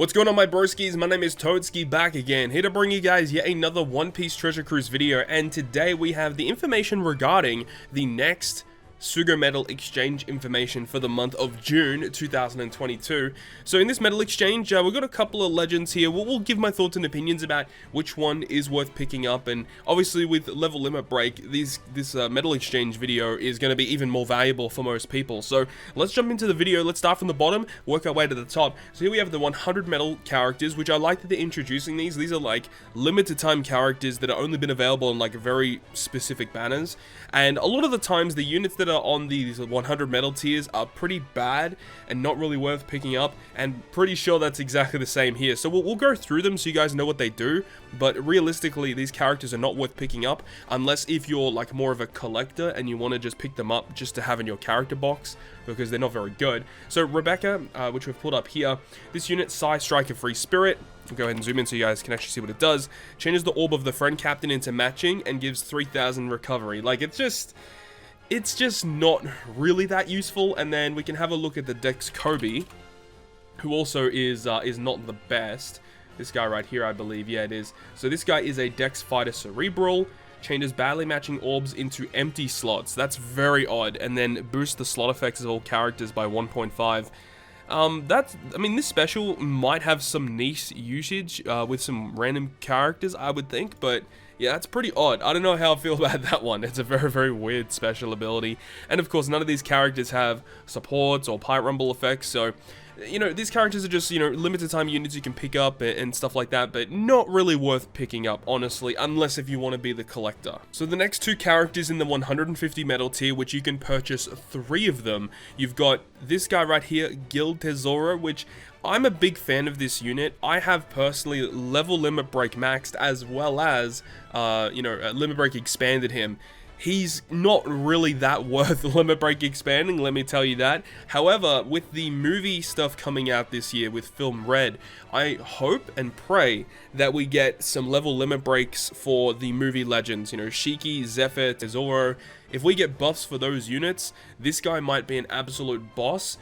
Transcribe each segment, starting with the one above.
What's going on, my broskies? My name is Toadskii, back again, here to bring you guys yet another One Piece Treasure Cruise video, and today we have the information regarding the next SUGO medal exchange information for the month of June 2022. So in this medal exchange, we've got a couple of legends here. We'll give my thoughts and opinions about which one is worth picking up, and obviously with level limit break, this medal exchange video is going to be even more valuable for most people. So let's jump into the video. Let's start from the bottom, work our way to the top. So here we have the 100 medal characters, which I like that they're introducing these. These are like limited time characters that have only been available on like very specific banners, and a lot of the times the units that are on these 100 medal tiers are pretty bad and not really worth picking up, and pretty sure that's exactly the same here. So we'll go through them so you guys know what they do, but realistically these characters are not worth picking up unless if you're like more of a collector and you want to just pick them up just to have in your character box, because they're not very good. So Rebecca, which we've pulled up here, this unit, Psy Striker Free Spirit, I'll go ahead and zoom in so you guys can actually see what it does, changes the orb of the friend captain into matching and gives 3000 recovery. Like, it's just not really that useful. And then we can have a look at the Dex Kobe, who also is not the best. This guy right here, I believe, yeah, it is. So this guy is a Dex Fighter Cerebral, changes badly matching orbs into empty slots. That's very odd. And then boosts the slot effects of all characters by 1.5. I mean, this special might have some niche usage with some random characters, I would think, but yeah, that's pretty odd. I don't know how I feel about that one. It's a very, very weird special ability. And of course, none of these characters have supports or pipe rumble effects, so you know, these characters are just, you know, limited time units you can pick up and stuff like that, but not really worth picking up, honestly, unless if you want to be the collector. So the next two characters in the 150 medal tier, which you can purchase 3 of them, you've got this guy right here, Guild Tesoro, which I'm a big fan of this unit. I have personally level limit break maxed, as well as, you know, limit break expanded him. He's not really that worth limit break expanding, let me tell you that. However, with the movie stuff coming out this year with Film Red, I hope and pray that we get some level limit breaks for the movie legends. You know, Shiki, Zephyr, Tesoro. If we get buffs for those units, this guy might be an absolute boss.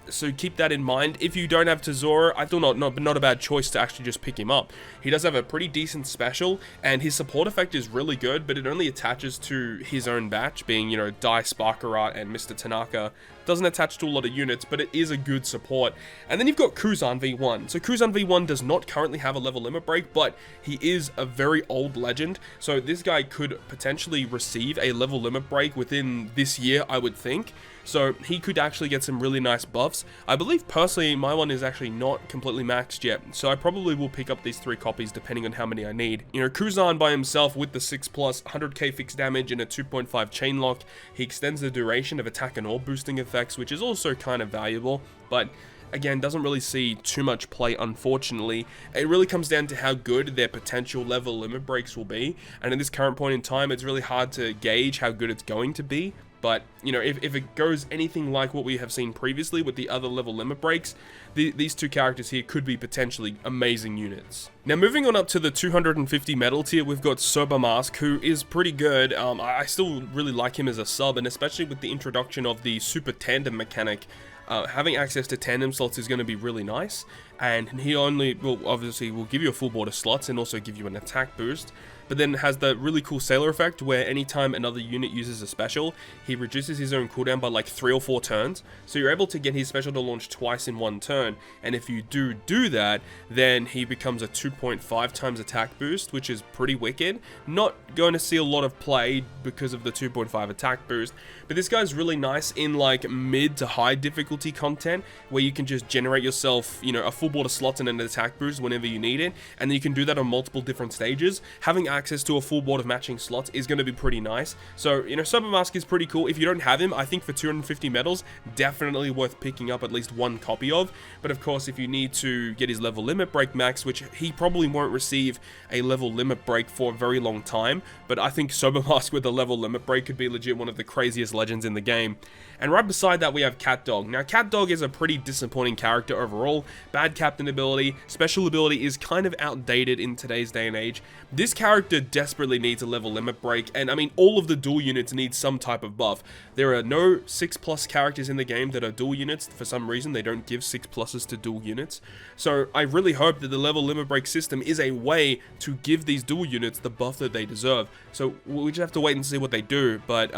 So keep that in mind. If you don't have Tesoro, I thought not a bad choice to actually just pick him up. He does have a pretty decent special, and his support effect is really good, but it only attaches to his own batch, being, you know, Dai Sparkarat and Mr. Tanaka. Doesn't attach to a lot of units, but it is a good support. And then you've got Kuzan V1. So Kuzan V1 does not currently have a level limit break, but he is a very old legend. So this guy could potentially receive a level limit break within this year, I would think. So he could actually get some really nice buffs. I believe personally my one is actually not completely maxed yet, so I probably will pick up these 3 copies depending on how many I need. You know, Kuzan by himself with the 6+ 100k fixed damage and a 2.5 chain lock, he extends the duration of attack and orb boosting effects, which is also kind of valuable, but again, doesn't really see too much play, unfortunately. It really comes down to how good their potential level limit breaks will be, and at this current point in time, it's really hard to gauge how good it's going to be. But, you know, if it goes anything like what we have seen previously with the other level limit breaks, these 2 characters here could be potentially amazing units. Now, moving on up to the 250 medal tier, we've got Sober Mask, who is pretty good. I still really like him as a sub, and especially with the introduction of the Super Tandem mechanic, having access to tandem slots is going to be really nice. And he only, well, obviously will give you a full board of slots and also give you an attack boost, but then has the really cool sailor effect where anytime another unit uses a special, he reduces his own cooldown by like 3 or 4 turns. So you're able to get his special to launch twice in 1 turn, and if you do that, then he becomes a 2.5 times attack boost, which is pretty wicked. Not going to see a lot of play because of the 2.5 attack boost, but this guy's really nice in like mid to high difficulty content where you can just generate yourself, you know, a full board of slots and an attack boost whenever you need it, and then you can do that on multiple different stages. Having access to a full board of matching slots is going to be pretty nice. So, you know, Sober Mask is pretty cool. If you don't have him, I think for 250 medals, definitely worth picking up at least 1 copy of. But of course, if you need to get his level limit break max, which he probably won't receive a level limit break for a very long time, but I think Sober Mask with a level limit break could be legit one of the craziest legends in the game. And right beside that, we have Cat Dog. Now, Cat Dog is a pretty disappointing character overall. Bad captain ability, special ability is kind of outdated in today's day and age. This character character desperately needs a level limit break, and I mean, all of the dual units need some type of buff. There are no 6+ characters in the game that are dual units. For some reason, they don't give 6+s to dual units. So I really hope that the level limit break system is a way to give these dual units the buff that they deserve. So we just have to wait and see what they do. But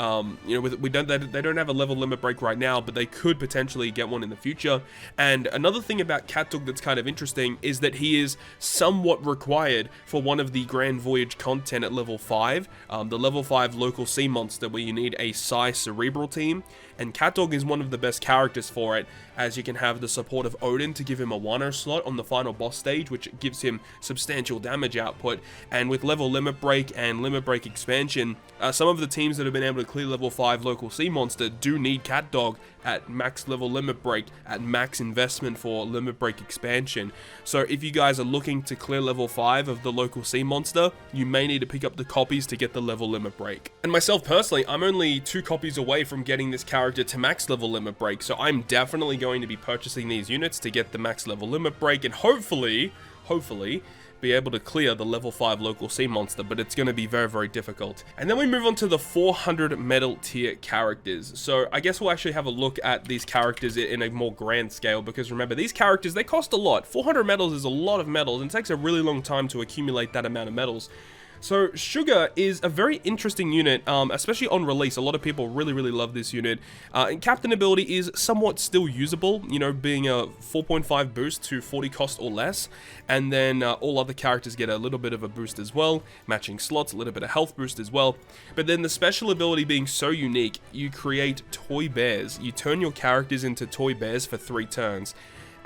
you know, they don't have a level limit break right now, but they could potentially get one in the future. And another thing about CatDog that's kind of interesting is that he is somewhat required for one of the Grand Voyage content at level 5, the level 5 local sea monster, where you need a Psi Cerebral team, and CatDog is one of the best characters for it, as you can have the support of Odin to give him a Wano slot on the final boss stage, which gives him substantial damage output. And with level limit break and limit break expansion, some of the teams that have been able to clear level 5 local sea monster do need CatDog at max level limit break, at max investment for limit break expansion. So if you guys are looking to clear level 5 of the local sea monster, you may need to pick up the copies to get the level limit break. And myself personally, I'm only 2 copies away from getting this character to max level limit break, so I'm definitely going to be purchasing these units to get the max level limit break, and hopefully be able to clear the level 5 local sea monster, but it's going to be very, very difficult. And then we move on to the 400 medal tier characters. So I guess we'll actually have a look at these characters in a more grand scale, because remember, these characters, they cost a lot. 400 medals is a lot of medals, and it takes a really long time to accumulate that amount of medals. So SUGO is a very interesting unit, especially on release. A lot of people really, really love this unit. And Captain ability is somewhat still usable, you know, being a 4.5 boost to 40 cost or less. And then all other characters get a little bit of a boost as well, matching slots, a little bit of health boost as well. But then the special ability being so unique, you create toy bears. You turn your characters into toy bears for 3 turns.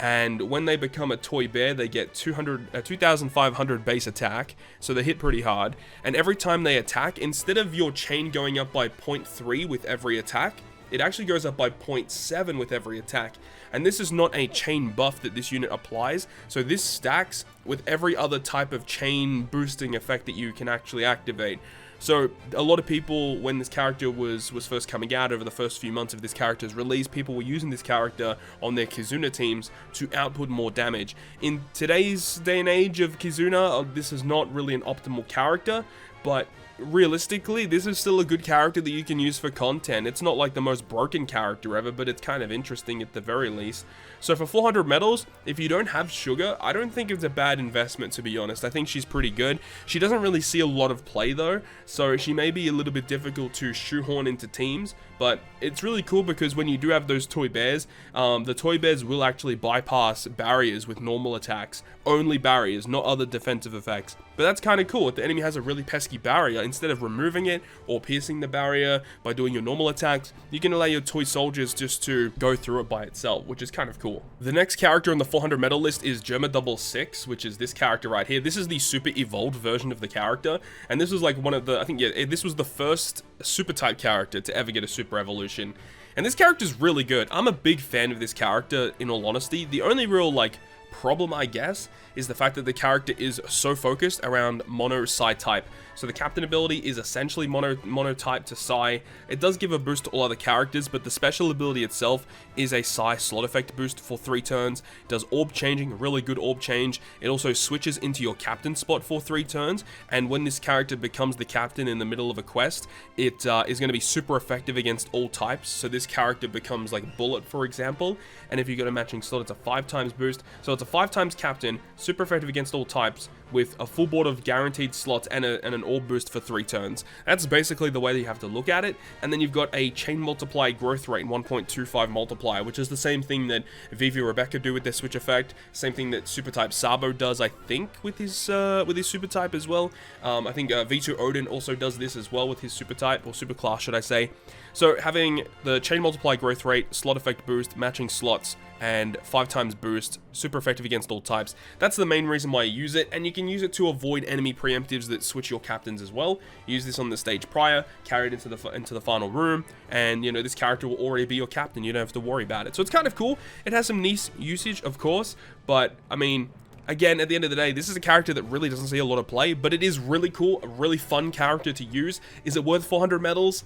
And when they become a toy bear, they get 2,500 base attack, so they hit pretty hard. And every time they attack, instead of your chain going up by 0.3 with every attack, it actually goes up by 0.7 with every attack. And this is not a chain buff that this unit applies, so this stacks with every other type of chain boosting effect that you can actually activate. So a lot of people, when this character was first coming out, over the first few months of this character's release, people were using this character on their Kizuna teams to output more damage. In today's day and age of Kizuna, this is not really an optimal character, but realistically, this is still a good character that you can use for content. It's not like the most broken character ever, but it's kind of interesting at the very least. So for 400 medals, if you don't have SUGO, I don't think it's a bad investment, to be honest. I think she's pretty good. She doesn't really see a lot of play though, so she may be a little bit difficult to shoehorn into teams, but it's really cool because when you do have those toy bears, the toy bears will actually bypass barriers with normal attacks. Only barriers, not other defensive effects. But that's kind of cool. If the enemy has a really pesky barrier, instead of removing it or piercing the barrier by doing your normal attacks, you can allow your toy soldiers just to go through it by itself, which is kind of cool. The next character on the 400 medal list is Germa66, which is this character right here. This is the super evolved version of the character, and this was like one of the, I think, yeah, this was the first super type character to ever get a super evolution. And this character is really good. I'm a big fan of this character, in all honesty. The only real, like, problem, I guess, is the fact that the character is so focused around mono Psi type. So the captain ability is essentially mono type to Psi. It does give a boost to all other characters, but the special ability itself is a Psi slot effect boost for 3 turns. It does orb changing, really good orb change. It also switches into your captain spot for 3 turns, and when this character becomes the captain in the middle of a quest, it is going to be super effective against all types. So this character becomes like Bullet, for example, and if you got a matching slot, it's a 5 times boost. So it's a 5 times captain, super effective against all types, with a full board of guaranteed slots and an orb boost for 3 turns. That's basically the way that you have to look at it. And then you've got a chain multiply growth rate 1.25 multiplier, which is the same thing that Vivi Rebecca do with their switch effect. Same thing that super type Sabo does, I think, with his super type as well. I think V2 Odin also does this as well with his super type, or super class, should I say. So having the chain multiply growth rate, slot effect boost, matching slots, and 5 times boost, super effective against all types. That's the main reason why you use it, and you can use it to avoid enemy preemptives that switch your captains as well. Use this on the stage prior, carry it into the final room, and you know, this character will already be your captain. You don't have to worry about it. So it's kind of cool. It has some niche usage, of course, but I mean, again, at the end of the day, this is a character that really doesn't see a lot of play, but it is really cool, a really fun character to use. Is it worth 400 medals?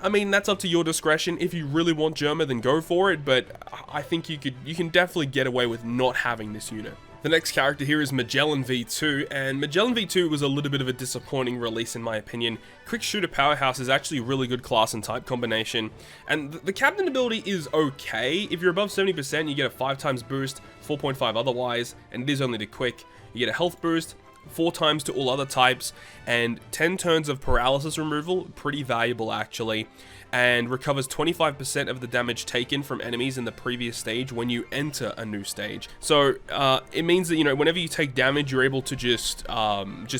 I mean, that's up to your discretion. If you really want Germa, then go for it, but I think you can definitely get away with not having this unit. The next character here is Magellan V2, and Magellan V2 was a little bit of a disappointing release in my opinion. Quick Shooter Powerhouse is actually a really good class and type combination, and the captain ability is okay. If you're above 70%, you get a 5 times boost, 4.5 otherwise, and it is only to quick. You get a health boost, 4 times to all other types, and 10 turns of paralysis removal, pretty valuable actually, and recovers 25% of the damage taken from enemies in the previous stage when you enter a new stage. So it means that, you know, whenever you take damage, you're able to just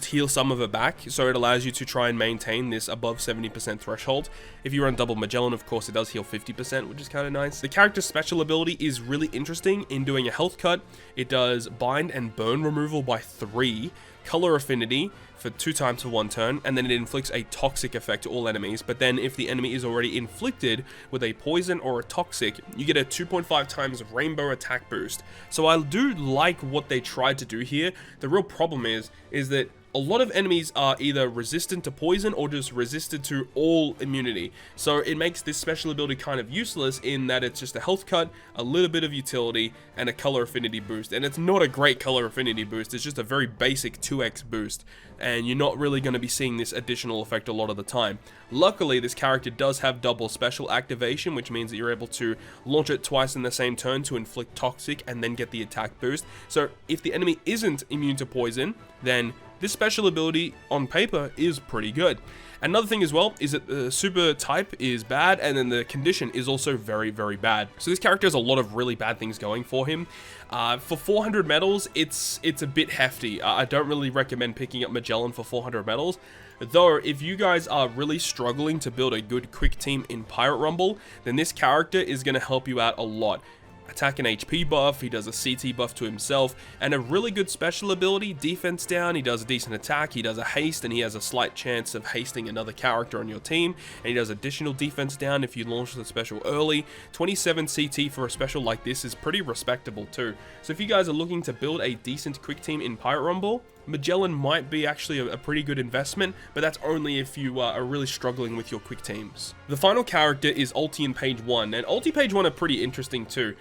heal some of it back, so it allows you to try and maintain this above 70% threshold. If you run double Magellan, of course, it does heal 50%, which is kind of nice. The character's special ability is really interesting in doing a health cut. It does bind and burn removal by 3, color affinity for 2 times for 1 turn, and then it inflicts a toxic effect to all enemies. But then if the enemy is already inflicted with a poison or a toxic, you get a 2.5 times rainbow attack boost. So I do like what they tried to do here. The real problem is that a lot of enemies are either resistant to poison or just resistant to all immunity. So it makes this special ability kind of useless in that it's just a health cut, a little bit of utility, and a color affinity boost. And it's not a great color affinity boost, it's just a very basic 2x boost. And you're not really going to be seeing this additional effect a lot of the time. Luckily, this character does have double special activation, which means that you're able to launch it twice in the same turn to inflict toxic and then get the attack boost. So if the enemy isn't immune to poison, then this special ability on paper is pretty good. Another thing as well is that the super type is bad, and then the condition is also very, very bad. So this character has a lot of really bad things going for him. For 400 medals, it's a bit hefty. I don't really recommend picking up Magellan for 400 medals. Though, if you guys are really struggling to build a good quick team in Pirate Rumble, then this character is going to help you out a lot. Attack and HP buff, he does a CT buff to himself, and a really good special ability, defense down, he does a decent attack, he does a haste, and he has a slight chance of hasting another character on your team, and he does additional defense down if you launch the special early. 27 CT for a special like this is pretty respectable too. So if you guys are looking to build a decent quick team in Pirate Rumble, Magellan might be actually a pretty good investment, but that's only if you are really struggling with your quick teams. The final character is Ulti and Page 1, and Ulti Page 1 are pretty interesting too.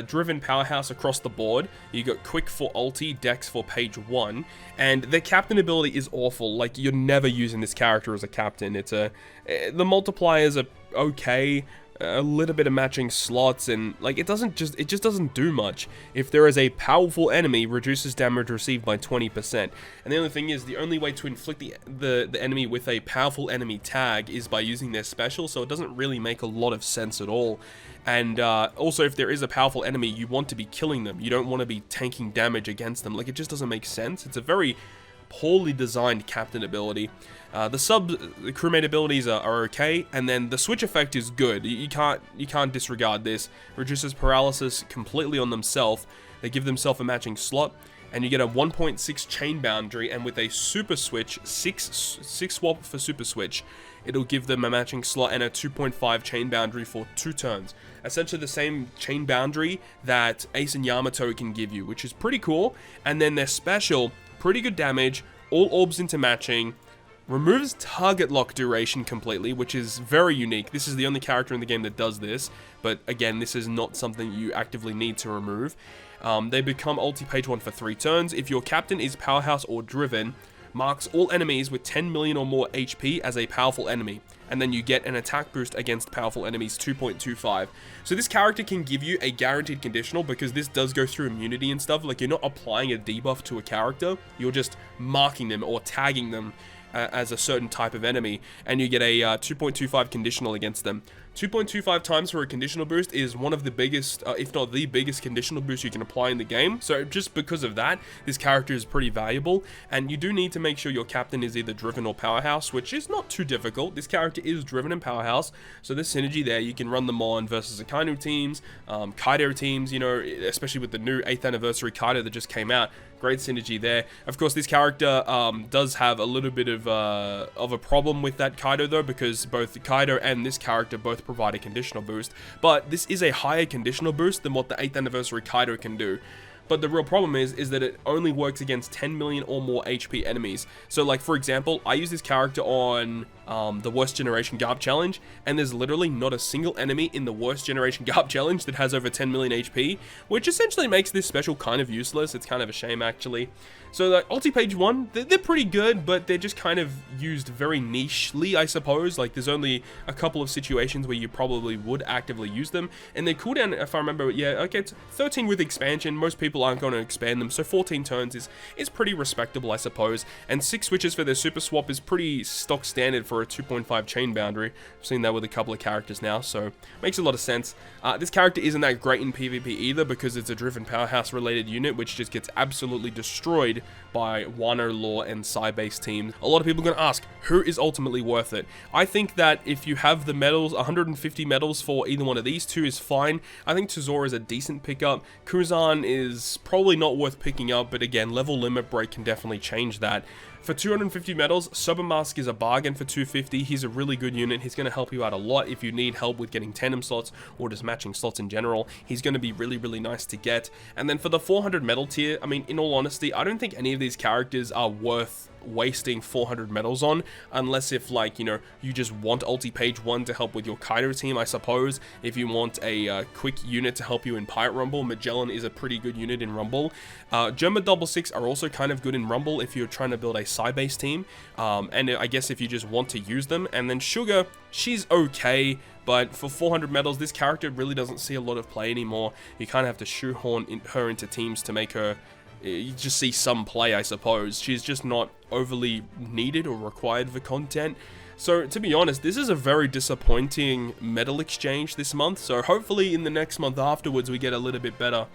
Driven powerhouse across the board. You got quick for Ulti, Dex for Page 1, and their captain ability is awful. Like, you're never using this character as a captain. The multipliers are okay, a little bit of matching slots, and like it just doesn't do much. If there is a powerful enemy, reduces damage received by 20%. And the only thing is, the only way to inflict the enemy with a powerful enemy tag is by using their special, so it doesn't really make a lot of sense at all. And also, if there is a powerful enemy, you want to be killing them. You don't want to be tanking damage against them. Like, it just doesn't make sense. It's a very poorly designed captain ability. The crewmate abilities are okay, and then the switch effect is good. You can't disregard this. Reduces paralysis completely on themselves. They give themselves a matching slot, and you get a 1.6 chain boundary, and with a super switch, 6 swap for super switch, it'll give them a matching slot and a 2.5 chain boundary for 2 turns. Essentially the same chain boundary that Ace and Yamato can give you, which is pretty cool. And then their special, pretty good damage, all orbs into matching, removes target lock duration completely, which is very unique. This is the only character in the game that does this, but again, this is not something you actively need to remove. They become Ulti Page 1 for 3 turns. If your captain is powerhouse or driven, marks all enemies with 10 million or more HP as a powerful enemy, and then you get an attack boost against powerful enemies 2.25. So this character can give you a guaranteed conditional, because this does go through immunity and stuff. Like, you're not applying a debuff to a character, you're just marking them or tagging them as a certain type of enemy, and you get a 2.25 conditional against them. 2.25 times for a conditional boost is one of the biggest, if not the biggest conditional boost you can apply in the game. So just because of that, this character is pretty valuable, and you do need to make sure your captain is either driven or powerhouse, which is not too difficult. This character is driven and powerhouse, so there's synergy there. You can run them on versus Akainu teams, Kaido teams, you know, especially with the new 8th anniversary Kaido that just came out. Great synergy there. Of course, this character does have a little bit of a problem with that Kaido though, because both Kaido and this character both provide a conditional boost, but this is a higher conditional boost than what the 8th anniversary Kaido can do. But the real problem is that it only works against 10 million or more HP enemies. So, like, for example, I use this character on the Worst Generation Garb Challenge, and there's literally not a single enemy in the Worst Generation Garb Challenge that has over 10 million HP, which essentially makes this special kind of useless. It's kind of a shame, actually. So, like, Ulti Page 1, they're pretty good, but they're just kind of used very nichely, I suppose. Like, there's only a couple of situations where you probably would actively use them, and their cooldown, if I remember, yeah, okay, it's 13 with expansion. Most people aren't going to expand them, so 14 turns is pretty respectable, I suppose, and 6 switches for their super swap is pretty stock standard for a 2.5 chain boundary. I've seen that with a couple of characters now, so makes a lot of sense. This character isn't that great in PvP either, because it's a driven powerhouse related unit, which just gets absolutely destroyed by Wano Law and Psy-based teams. A lot of people are going to ask, who is ultimately worth it? I think that if you have the medals, 150 medals for either one of these two is fine. I think Tazor is a decent pickup. Kuzan is probably not worth picking up, but again, level limit break can definitely change that. For 250 medals, Sobermask is a bargain for 250. He's a really good unit. He's going to help you out a lot if you need help with getting tandem slots or just matching slots in general. He's going to be really, really nice to get. And then for the 400 medal tier, I mean, in all honesty, I don't think any of these characters are worth wasting 400 medals on, unless if, like, you know, you just want Ulti Page 1 to help with your Kaido team, I suppose. If you want a quick unit to help you in Pirate Rumble, Magellan is a pretty good unit in Rumble. Germa 66 are also kind of good in Rumble if you're trying to build a Psy-based team, and I guess if you just want to use them. And then Sugar, she's okay, but for 400 medals, this character really doesn't see a lot of play anymore. You kind of have to shoehorn her into teams to make her, you just see some play, I suppose. She's just not overly needed or required for content. So, to be honest, this is a very disappointing medal exchange this month. So, hopefully in the next month afterwards, we get a little bit better.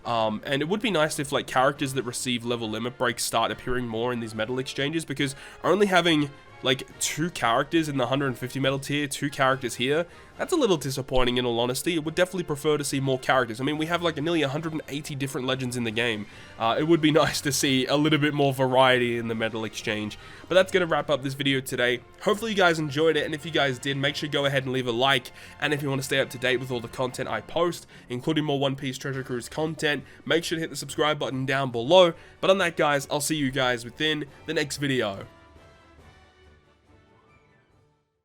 And it would be nice if, like, characters that receive level limit breaks start appearing more in these medal exchanges, because only having, like, 2 characters in the 150 medal tier, 2 characters here, that's a little disappointing in all honesty. I would definitely prefer to see more characters. I mean, we have like nearly 180 different legends in the game. It would be nice to see a little bit more variety in the medal exchange. But that's going to wrap up this video today. Hopefully you guys enjoyed it, and if you guys did, make sure to go ahead and leave a like. And if you want to stay up to date with all the content I post, including more One Piece Treasure Cruise content, make sure to hit the subscribe button down below. But on that, guys, I'll see you guys within the next video.